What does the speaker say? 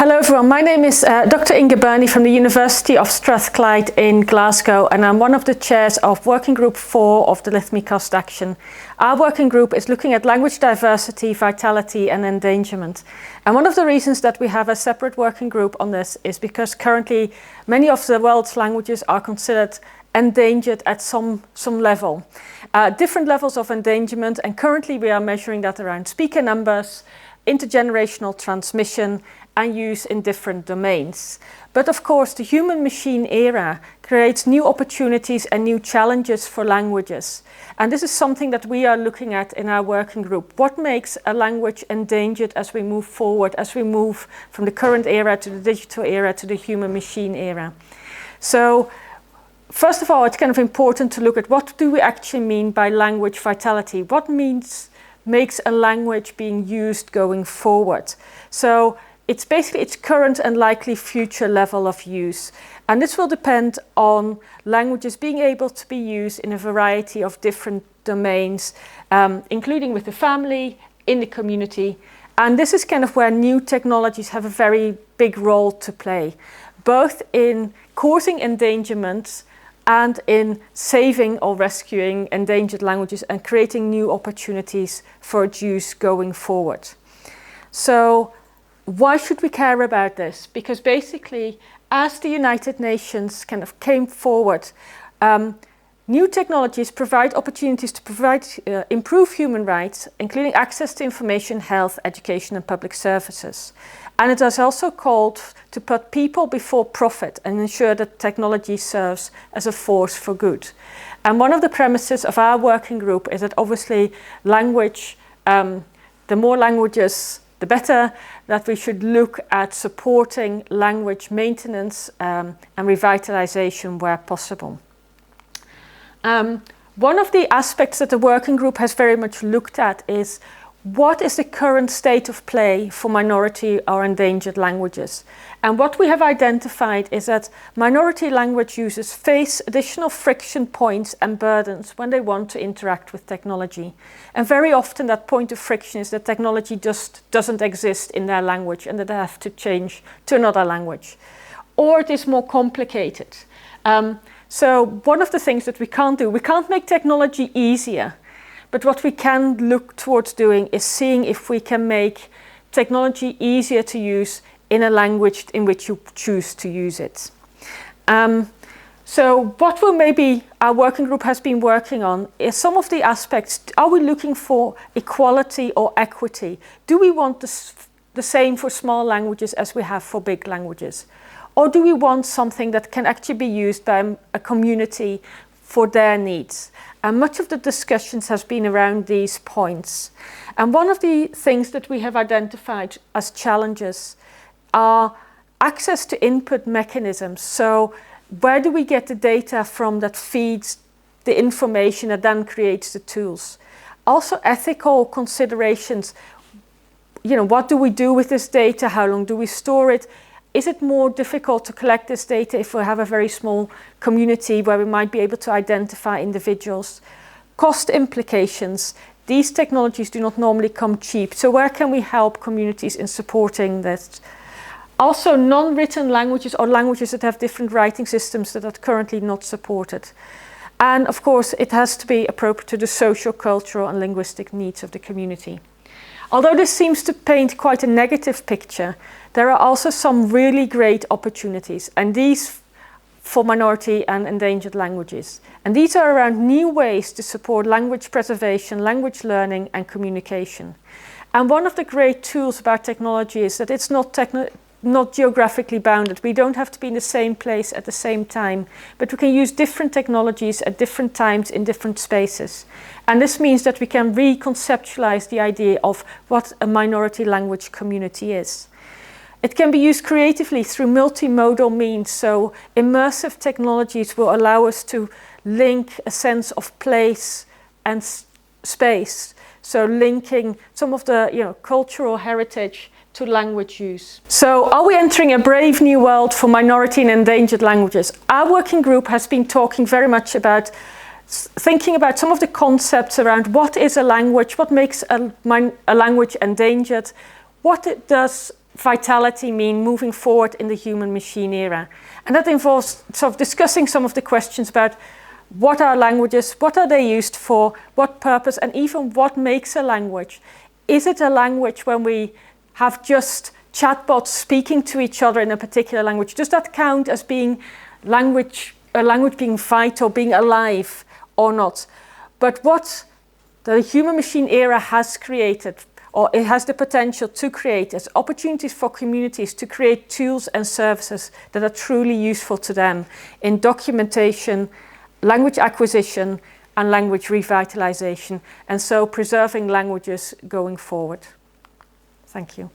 Hello everyone, my name is Dr. Inge Birnie from the University of Strathclyde in Glasgow, and I'm one of the chairs of Working Group 4 of the LITHME Cost Action. Our working group is looking at language diversity, vitality and endangerment. And one of the reasons that we have a separate working group on this is because currently many of the world's languages are considered endangered at some level. Different levels of endangerment, and currently we are measuring that around speaker numbers, intergenerational transmission and use in different domains. But of course, the human-machine era creates new opportunities and new challenges for languages. And this is something that we are looking at in our working group. What makes a language endangered as we move forward, as we move from the current era to the digital era to the human-machine era? So, first of all, it's kind of important to look at what do we actually mean by language vitality? What makes a language being used going forward? So it's basically its current and likely future level of use. And this will depend on languages being able to be used in a variety of different domains, including with the family, in the community. And this is kind of where new technologies have a very big role to play, both in causing endangerment and in saving or rescuing endangered languages and creating new opportunities for its use going forward. So why should we care about this? Because basically, as the United Nations kind of came forward, new technologies provide opportunities to improve human rights, including access to information, health, education and public services. And it has also called to put people before profit and ensure that technology serves as a force for good. And one of the premises of our working group is that obviously language, the more languages, the better, that we should look at supporting language maintenance and revitalization where possible. One of the aspects that the working group has very much looked at is what is the current state of play for minority or endangered languages? And what we have identified is that minority language users face additional friction points and burdens when they want to interact with technology. And very often that point of friction is that technology just doesn't exist in their language and that they have to change to another language. Or it is more complicated. So one of the things that we can't make technology easier. But what we can look towards doing is seeing if we can make technology easier to use in a language in which you choose to use it. So what will maybe our working group has been working on is some of the aspects. Are we looking for equality or equity? Do we want the same for small languages as we have for big languages? Or do we want something that can actually be used by a community for their needs? And much of the discussions has been around these points. And one of the things that we have identified as challenges are access to input mechanisms. So where do we get the data from that feeds the information that then creates the tools? Also ethical considerations. You know, what do we do with this data? How long do we store it? Is it more difficult to collect this data if we have a very small community where we might be able to identify individuals? Cost implications. These technologies do not normally come cheap. So where can we help communities in supporting this? Also non-written languages or languages that have different writing systems that are currently not supported. And of course, it has to be appropriate to the social, cultural and linguistic needs of the community. Although this seems to paint quite a negative picture, there are also some really great opportunities, and these for minority and endangered languages. And these are around new ways to support language preservation, language learning and communication. And one of the great tools about technology is that it's not geographically bounded. We don't have to be in the same place at the same time, but we can use different technologies at different times in different spaces. And this means that we can reconceptualize the idea of what a minority language community is. It can be used creatively through multimodal means, so immersive technologies will allow us to link a sense of place and space, so linking some of the cultural heritage to language use. So are we entering a brave new world for minority and endangered languages? Our working group has been talking very much about thinking about some of the concepts around what is a language, what makes a language endangered, what it does vitality mean moving forward in the human-machine era? And that involves sort of discussing some of the questions about what are languages, what are they used for, what purpose, and even what makes a language. Is it a language when we have just chatbots speaking to each other in a particular language? Does that count as being a language being vital, being alive or not? But what the human-machine era has created, or it has the potential to create, is opportunities for communities to create tools and services that are truly useful to them in documentation, language acquisition, and language revitalization, and so preserving languages going forward. Thank you.